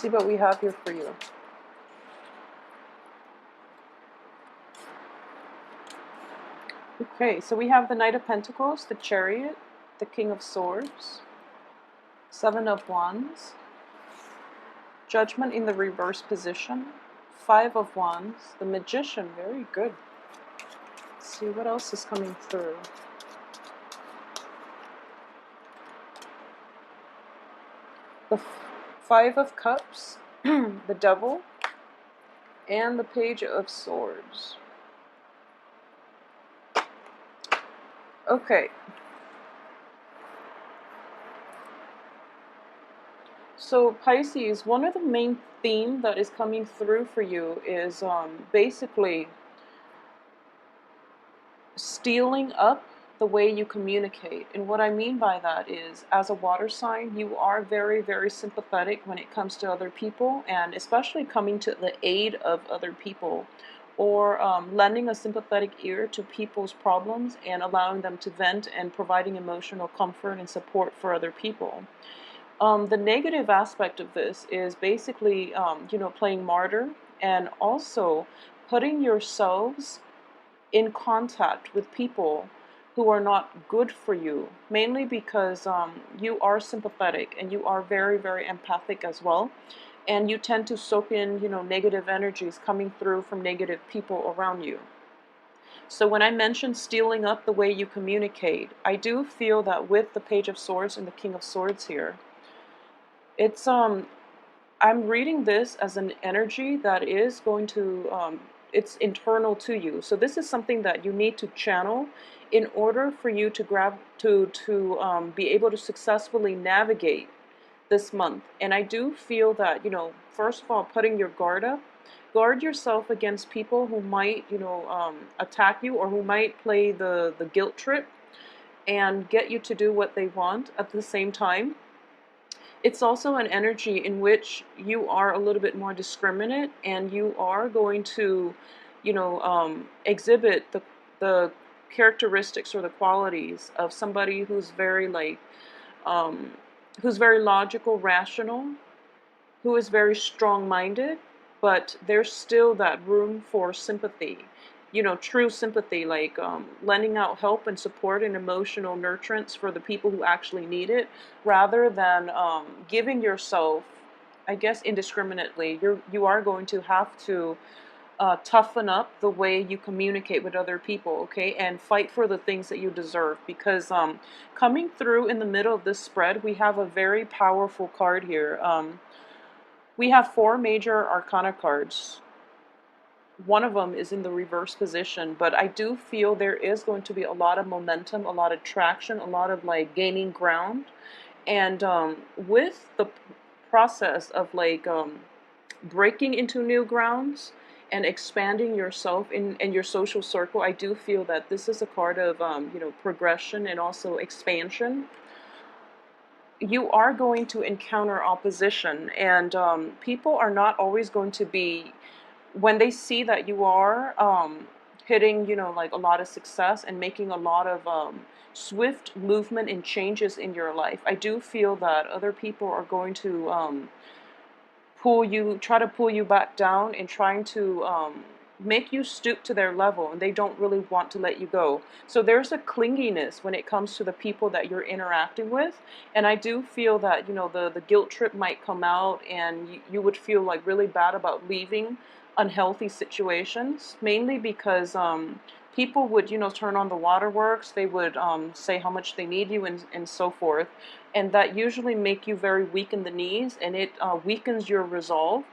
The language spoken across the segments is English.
See what we have here for you. Okay, so we have the Knight of Pentacles, the Chariot, the King of Swords, Seven of Wands, Judgment in the reverse position, Five of Wands, the Magician, very good. Let's see what else is coming through. The Five of Cups, the Devil, and the Page of Swords. Okay. So Pisces, one of the main themes that is coming through for you is basically stealing up the way you communicate. And what I mean by that is, as a water sign, you are very, very sympathetic when it comes to other people, and especially coming to the aid of other people, or lending a sympathetic ear to people's problems and allowing them to vent and providing emotional comfort and support for other people. The negative aspect of this is basically, playing martyr and also putting yourselves in contact with people who are not good for you, mainly because you are sympathetic and you are very, very empathic as well. And you tend to soak in, negative energies coming through from negative people around you. So when I mention stealing up the way you communicate, I do feel that with the Page of Swords and the King of Swords here, it's I'm reading this as an energy that is going to it's internal to you. So this is something that you need to channel in order for you to be able to successfully navigate this month. And I do feel that, first of all, putting your guard up, guard yourself against people who might, attack you, or who might play the guilt trip and get you to do what they want at the same time. It's also an energy in which you are a little bit more discriminate, and you are going to, exhibit the characteristics or the qualities of somebody who's very who's very logical, rational, who is very strong-minded, but there's still that room for sympathy. True sympathy, like lending out help and support and emotional nurturance for the people who actually need it, rather than giving yourself, I guess, indiscriminately. You are going to have to toughen up the way you communicate with other people, okay, and fight for the things that you deserve. Because coming through in the middle of this spread, we have a very powerful card here. We have 4 major arcana cards. One of them is in the reverse position, but I do feel there is going to be a lot of momentum, a lot of traction, a lot of gaining ground. And with the process of breaking into new grounds and expanding yourself in your social circle, I do feel that this is a card of progression and also expansion. You are going to encounter opposition, and people are not always going to be, when they see that you are hitting, a lot of success and making a lot of swift movement and changes in your life, I do feel that other people are going to try to pull you back down and trying to make you stoop to their level, and they don't really want to let you go. So there's a clinginess when it comes to the people that you're interacting with, and I do feel that the guilt trip might come out, and you would feel really bad about leaving unhealthy situations, mainly because people would turn on the waterworks. They would say how much they need you, and so forth, and that usually make you very weak in the knees, and it weakens your resolve.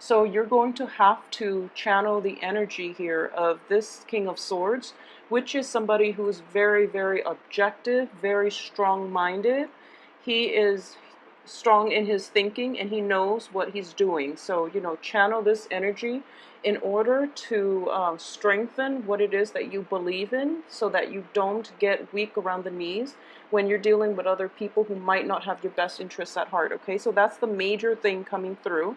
So you're going to have to channel the energy here of this King of Swords, which is somebody who is very, very objective, very strong-minded. He is strong in his thinking, and he knows what he's doing. So, channel this energy in order to strengthen what it is that you believe in, so that you don't get weak around the knees when you're dealing with other people who might not have your best interests at heart, okay? So that's the major thing coming through.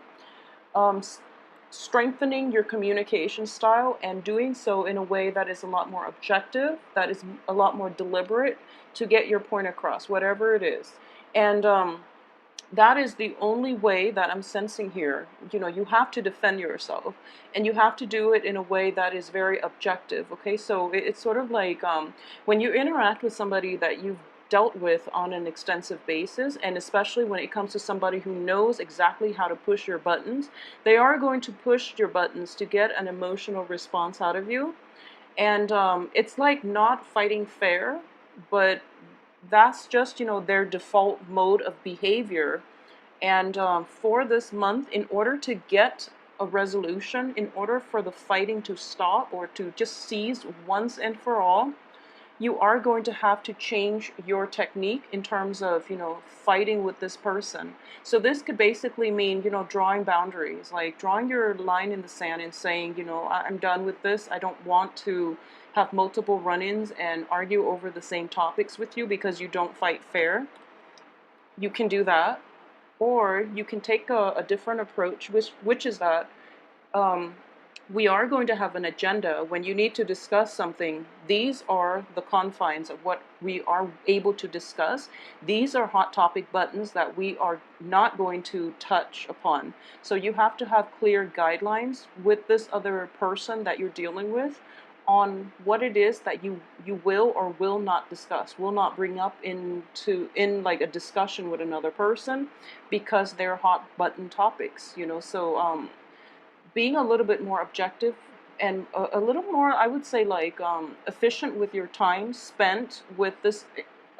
Strengthening your communication style, and doing so in a way that is a lot more objective, that is a lot more deliberate to get your point across, whatever it is. And That is the only way that I'm sensing here. You know, you have to defend yourself, and you have to do it in a way that is very objective. Okay, so it's sort of like when you interact with somebody that you've dealt with on an extensive basis, and especially when it comes to somebody who knows exactly how to push your buttons, they are going to push your buttons to get an emotional response out of you. And it's like not fighting fair, but that's just, you know, their default mode of behavior. And for this month, in order to get a resolution, in order for the fighting to stop or to just cease once and for all, you are going to have to change your technique in terms of, you know, fighting with this person. So this could basically mean, you know, drawing boundaries, like drawing your line in the sand and saying, you know, I'm done with this. I don't want to have multiple run-ins and argue over the same topics with you because you don't fight fair. You can do that. Or you can take a different approach, which is that um, we are going to have an agenda. When you need to discuss something, these are the confines of what we are able to discuss. These are hot topic buttons that we are not going to touch upon. So you have to have clear guidelines with this other person that you're dealing with on what it is that you will or will not discuss, will not bring up in like a discussion with another person, because they're hot button topics, you know. So being a little bit more objective and a little more, I would say, like efficient with your time spent with this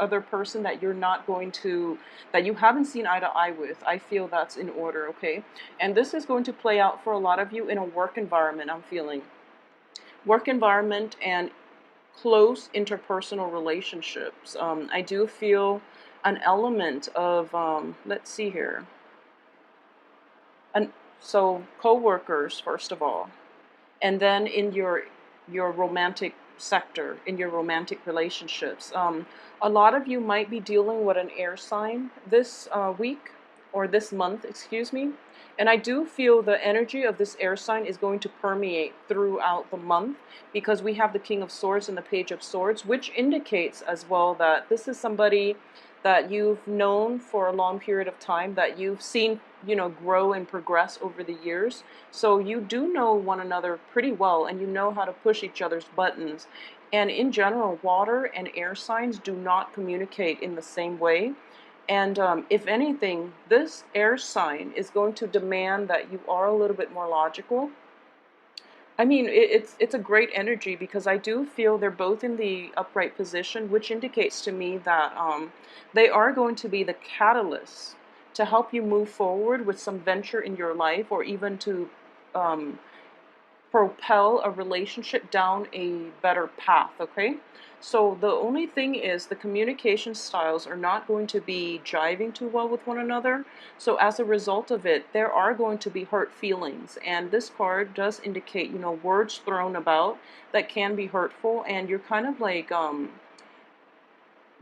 other person that you're not going to, that you haven't seen eye to eye with, I feel that's in order. Okay, and this is going to play out for a lot of you in a work environment. I'm feeling work environment and close interpersonal relationships. I do feel an element of let's see here, and so co-workers first of all, and then in your romantic sector, in your romantic relationships. A lot of you might be dealing with an air sign this week, or this month, excuse me. And I do feel the energy of this air sign is going to permeate throughout the month, because we have the King of Swords and the Page of Swords, which indicates as well that this is somebody that you've known for a long period of time, that you've seen, you know, grow and progress over the years. So you do know one another pretty well, and you know how to push each other's buttons. And in general, water and air signs do not communicate in the same way. And if anything, this air sign is going to demand that you are a little bit more logical. I mean, it's a great energy, because I do feel they're both in the upright position, which indicates to me that they are going to be the catalyst to help you move forward with some venture in your life, or even to um, propel a relationship down a better path. Okay, so the only thing is the communication styles are not going to be jiving too well with one another. So as a result of it, there are going to be hurt feelings, and this card does indicate, you know, words thrown about that can be hurtful. And you're kind of like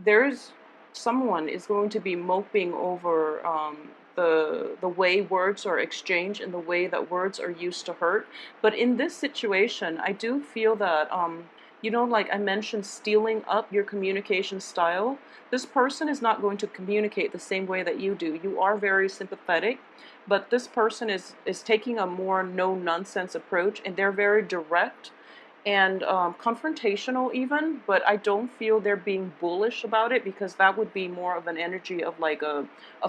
there's someone is going to be moping over the way words are exchanged and the way that words are used to hurt. But in this situation, I do feel that you know, like I mentioned, stealing up your communication style. This person is not going to communicate the same way that you do. You are very sympathetic, but this person is taking a more no nonsense approach, and they're very direct and confrontational even, but I don't feel they're being bullish about it, because that would be more of an energy of like a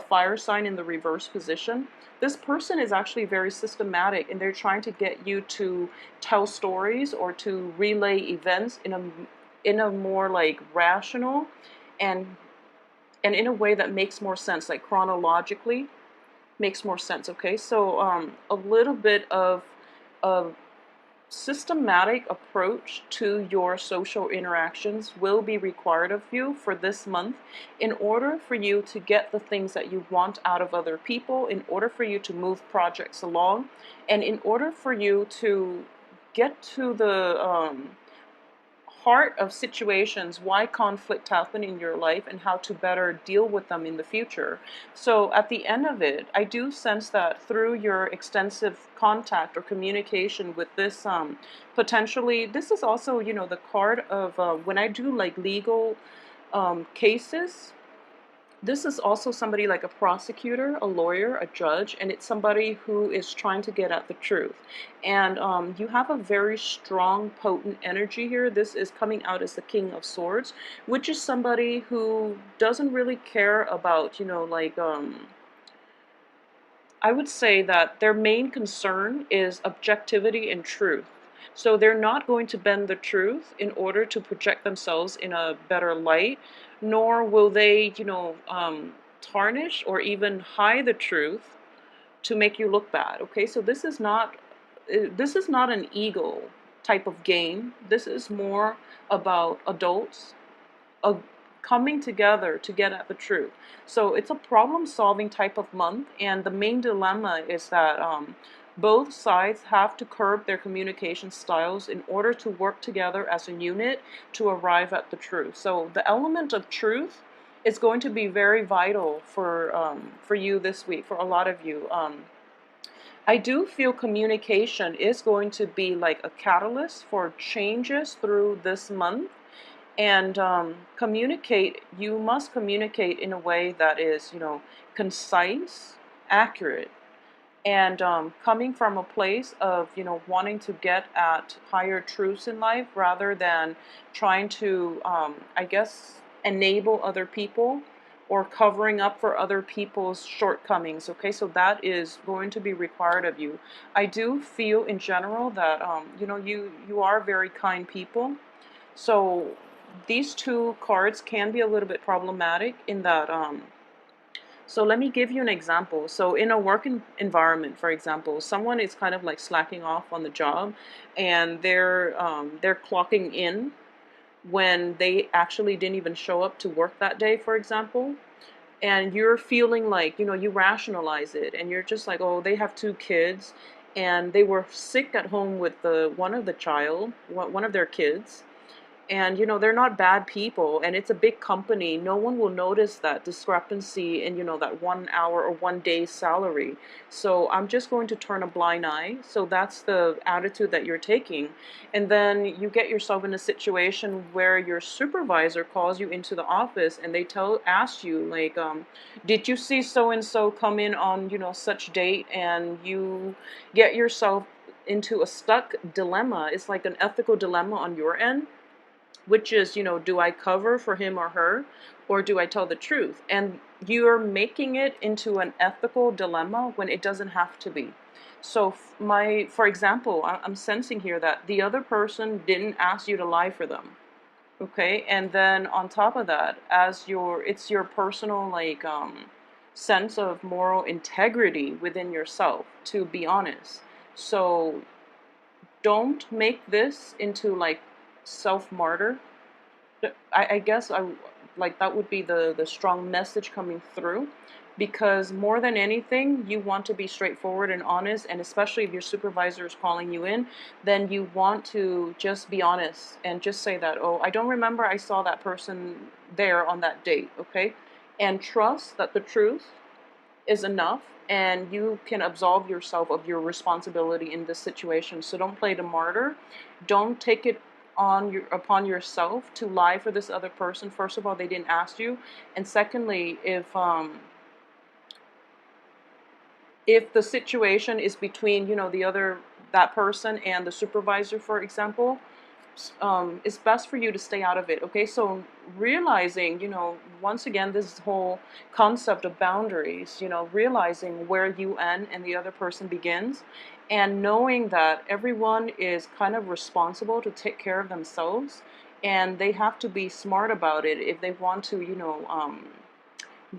fire sign in the reverse position. This person is actually very systematic, and they're trying to get you to tell stories or to relay events in a more like rational and in a way that makes more sense, like chronologically makes more sense. Okay, so a little bit of a systematic approach to your social interactions will be required of you for this month, in order for you to get the things that you want out of other people, in order for you to move projects along, and in order for you to get to the heart of situations, why conflict happen in your life, and how to better deal with them in the future. So at the end of it, I do sense that through your extensive contact or communication with this potentially, this is also, you know, the card of when I do like legal cases, This is also somebody like a prosecutor, a lawyer, a judge, and it's somebody who is trying to get at the truth. And you have a very strong, potent energy here. This is coming out as the King of Swords, which is somebody who doesn't really care about, like, I would say that their main concern is objectivity and truth. So they're not going to bend the truth in order to project themselves in a better light, nor will they, tarnish or even hide the truth to make you look bad. Okay, so this is not an ego type of game. This is more about adults of coming together to get at the truth. So it's a problem-solving type of month, and the main dilemma is that both sides have to curb their communication styles in order to work together as a unit to arrive at the truth. So the element of truth is going to be very vital for you this week, for a lot of you. I do feel communication is going to be like a catalyst for changes through this month, and you must communicate in a way that is, concise, accurate, and coming from a place of, wanting to get at higher truths in life rather than trying to, I guess, enable other people or covering up for other people's shortcomings. Okay, so that is going to be required of you. I do feel in general that, you are very kind people. So these two cards can be a little bit problematic in that, so let me give you an example. So in a work environment, for example, someone is kind of like slacking off on the job, and they're clocking in when they actually didn't even show up to work that day, for example. And you're feeling like, you rationalize it, and you're just like, oh, they have two kids, and they were sick at home with one of their kids, and they're not bad people, and it's a big company. No one will notice that discrepancy in, that 1 hour or 1 day's salary. So I'm just going to turn a blind eye. So that's the attitude that you're taking. And then you get yourself in a situation where your supervisor calls you into the office, and they ask you like, did you see so and so come in on, such date? And you get yourself into a stuck dilemma. It's like an ethical dilemma on your end, which is, do I cover for him or her, or do I tell the truth? And you're making it into an ethical dilemma when it doesn't have to be. So for example, I'm sensing here that the other person didn't ask you to lie for them. Okay, and then on top of that, it's your personal, like, sense of moral integrity within yourself to be honest. So don't make this into like self-martyr. I guess I like that would be the strong message coming through, because more than anything, you want to be straightforward and honest, and especially if your supervisor is calling you in, then you want to just be honest and just say that, oh, I don't remember I saw that person there on that date, okay? And trust that the truth is enough, and you can absolve yourself of your responsibility in this situation. So don't play the martyr. Don't take it upon yourself to lie for this other person. First of all, they didn't ask you, and secondly, if the situation is between, that person and the supervisor, for example, it's best for you to stay out of it. Okay, so realizing, once again, this whole concept of boundaries, realizing where you end and the other person begins, and knowing that everyone is kind of responsible to take care of themselves, and they have to be smart about it if they want to,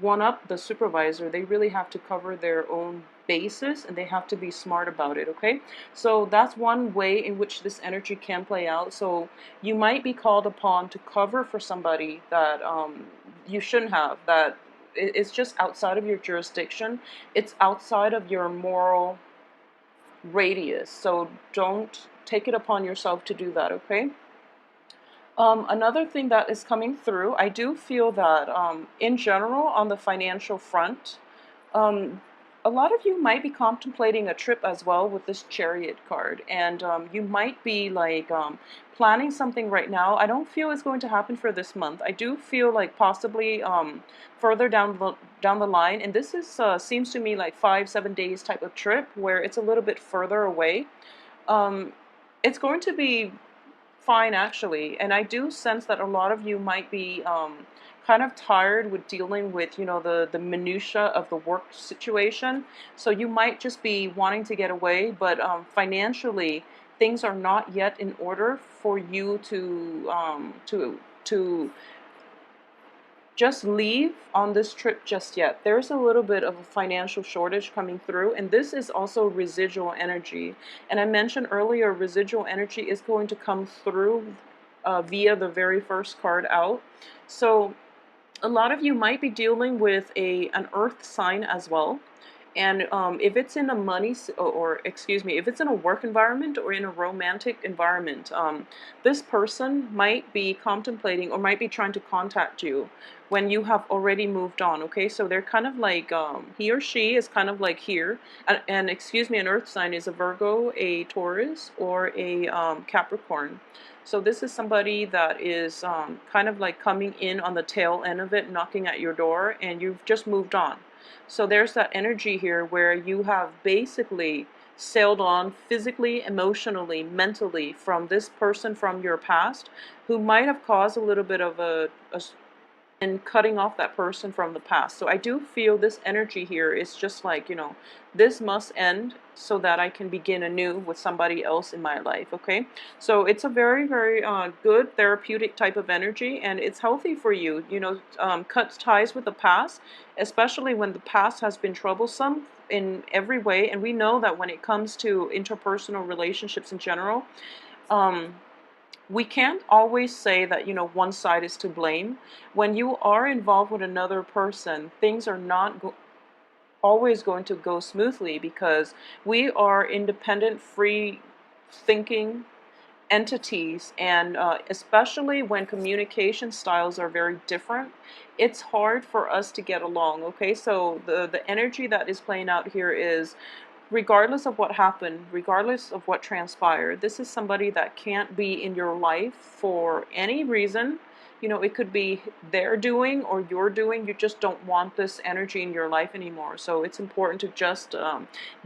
one up the supervisor. They really have to cover their own basis, and they have to be smart about it. Okay, so that's one way in which this energy can play out. So you might be called upon to cover for somebody that you shouldn't have, that it's just outside of your jurisdiction, it's outside of your moral radius. So don't take it upon yourself to do that. Okay. Another thing that is coming through, I do feel that in general on the financial front, um, a lot of you might be contemplating a trip as well with this Chariot card, and you might be like planning something right now. I don't feel it's going to happen for this month. I do feel like possibly further down the line, and this is seems to me like 5-7 days type of trip where it's a little bit further away. Um, it's going to be fine actually, and I do sense that a lot of you might be kind of tired with dealing with, you know, the minutia of the work situation. So you might just be wanting to get away, but financially things are not yet in order for you to just leave on this trip just yet. There's a little bit of a financial shortage coming through, and this is also residual energy. And I mentioned earlier, residual energy is going to come through via the very first card out. So a lot of you might be dealing with an earth sign as well. And if it's in a or excuse me, if it's in a work environment or in a romantic environment, this person might be contemplating or might be trying to contact you when you have already moved on. Okay, so they're kind of like he or she is kind of like here, and excuse me, an earth sign is a Virgo, a Taurus, or a Capricorn. So this is somebody that is kind of like coming in on the tail end of it, knocking at your door, and you've just moved on. So there's that energy here where you have basically sailed on physically, emotionally, mentally from this person from your past who might have caused a little bit of and cutting off that person from the past. So I do feel this energy here is just like, you know, this must end so that I can begin anew with somebody else in my life, okay? So it's a very, very good therapeutic type of energy, and it's healthy for you, you know, cut ties with the past, especially when the past has been troublesome in every way. And we know that when it comes to interpersonal relationships in general, we can't always say that, you know, one side is to blame. When you are involved with another person, things are not always going to go smoothly because we are independent, free thinking entities, and especially when communication styles are very different, it's hard for us to get along. Okay, so the energy that is playing out here is, regardless of what happened, regardless of what transpired, this is somebody that can't be in your life for any reason. You know, it could be their doing or your doing. You just don't want this energy in your life anymore. So it's important to just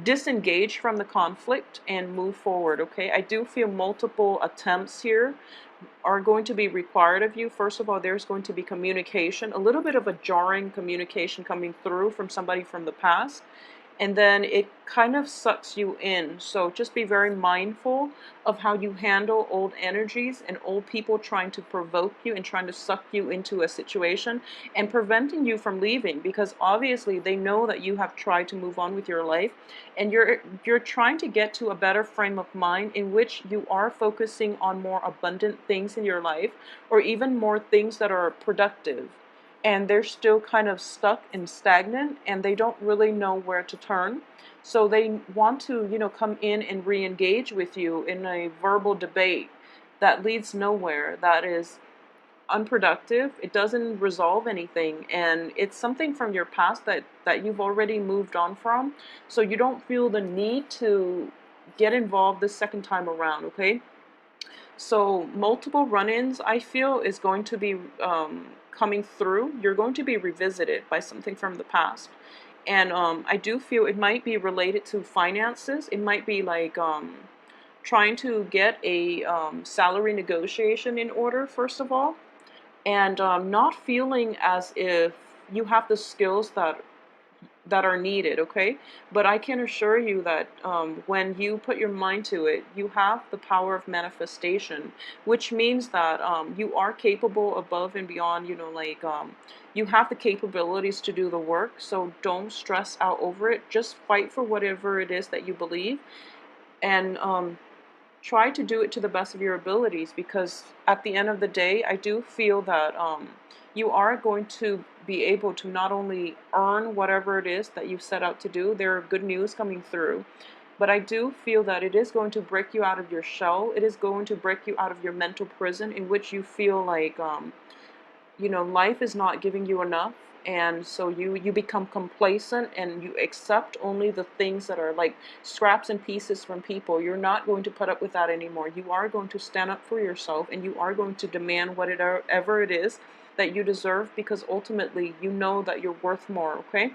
disengage from the conflict and move forward, okay? I do feel multiple attempts here are going to be required of you. First of all, there's going to be communication, a little bit of a jarring communication coming through from somebody from the past, and then it kind of sucks you in. So just be very mindful of how you handle old energies and old people trying to provoke you and trying to suck you into a situation and preventing you from leaving, because obviously they know that you have tried to move on with your life, and you're trying to get to a better frame of mind in which you are focusing on more abundant things in your life, or even more things that are productive, and they're still kind of stuck and stagnant, and they don't really know where to turn. So they want to, you know, come in and re-engage with you in a verbal debate that leads nowhere, that is unproductive. It doesn't resolve anything, and it's something from your past that you've already moved on from. So you don't feel the need to get involved the second time around, okay? So multiple run-ins, I feel, is going to be coming through. You're going to be revisited by something from the past. And I do feel it might be related to finances. It might be like trying to get a salary negotiation in order, first of all, and not feeling as if you have the skills that are needed, okay? But I can assure you that when you put your mind to it, you have the power of manifestation, which means that you are capable above and beyond, you know, like you have the capabilities to do the work. So don't stress out over it. Just fight for whatever it is that you believe, and try to do it to the best of your abilities, because at the end of the day, I do feel that you are going to be able to not only earn whatever it is that you set out to do. There are good news coming through, but I do feel that it is going to break you out of your shell. It is going to break you out of your mental prison in which you feel like you know, life is not giving you enough, and so you become complacent and you accept only the things that are like scraps and pieces from people. You're not going to put up with that anymore. You are going to stand up for yourself, and you are going to demand whatever it is that you deserve, because ultimately you know that you're worth more. Okay,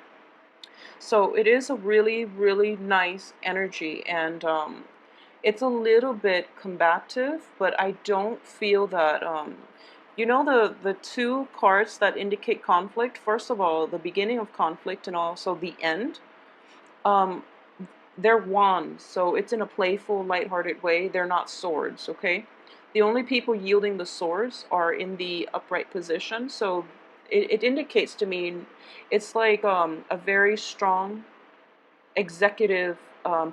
so it is a really, really nice energy, and it's a little bit combative, but I don't feel that, you know, the two cards that indicate conflict, first of all, the beginning of conflict and also the end, um, they're wands, so it's in a playful, lighthearted way. They're not swords, okay? The only people yielding the swords are in the upright position, so it indicates to me it's like a very strong executive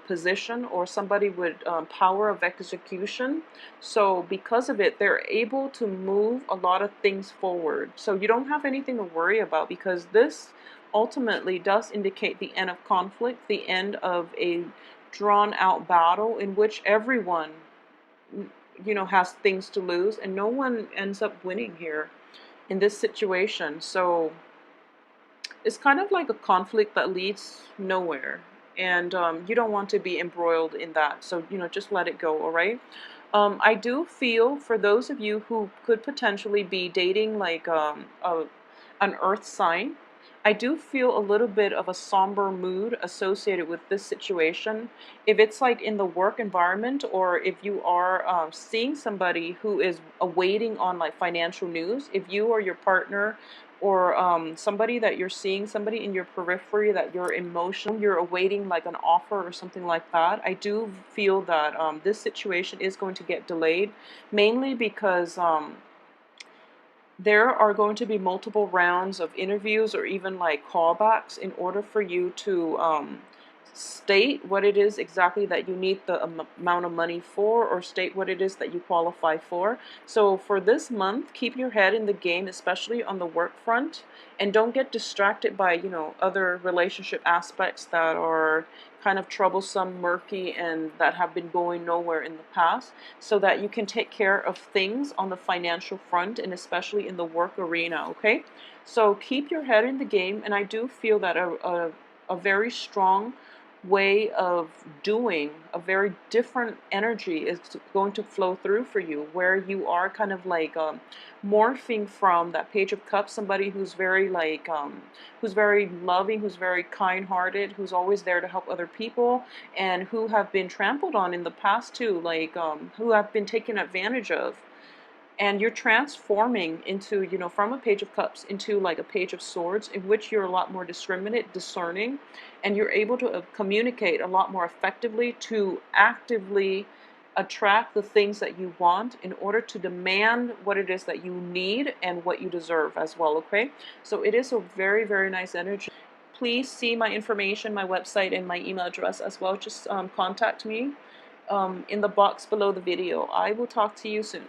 position, or somebody with power of execution. So because of it, they're able to move a lot of things forward. So you don't have anything to worry about, because this ultimately does indicate the end of conflict, the end of a drawn out battle in which everyone, you know, has things to lose, and no one ends up winning here in this situation. So it's kind of like a conflict that leads nowhere, and you don't want to be embroiled in that. So, you know, just let it go, all right? I do feel for those of you who could potentially be dating like an earth sign, I do feel a little bit of a somber mood associated with this situation. If it's like in the work environment, or if you are seeing somebody who is awaiting on like financial news, if you or your partner, or somebody that you're seeing, somebody in your periphery that you're emotional, you're awaiting like an offer or something like that, I do feel that this situation is going to get delayed, mainly because there are going to be multiple rounds of interviews or even like callbacks in order for you to state what it is exactly that you need the amount of money for, or state what it is that you qualify for. So for this month, keep your head in the game, especially on the work front, and don't get distracted by, you know, other relationship aspects that are kind of troublesome, murky, and that have been going nowhere in the past, so that you can take care of things on the financial front, and especially in the work arena. Okay, so keep your head in the game, and I do feel that a very strong way of doing, a very different energy is going to flow through for you, where you are kind of like morphing from that Page of Cups, somebody who's very like who's very loving, who's very kind-hearted, who's always there to help other people, and who have been trampled on in the past too, like who have been taken advantage of. And you're transforming into, you know, from a Page of Cups into like a Page of Swords, in which you're a lot more discriminate, discerning, and you're able to communicate a lot more effectively to actively attract the things that you want in order to demand what it is that you need and what you deserve as well. Okay, so it is a very, very nice energy. Please see my information, my website, and my email address as well. Just contact me in the box below the video. I will talk to you soon.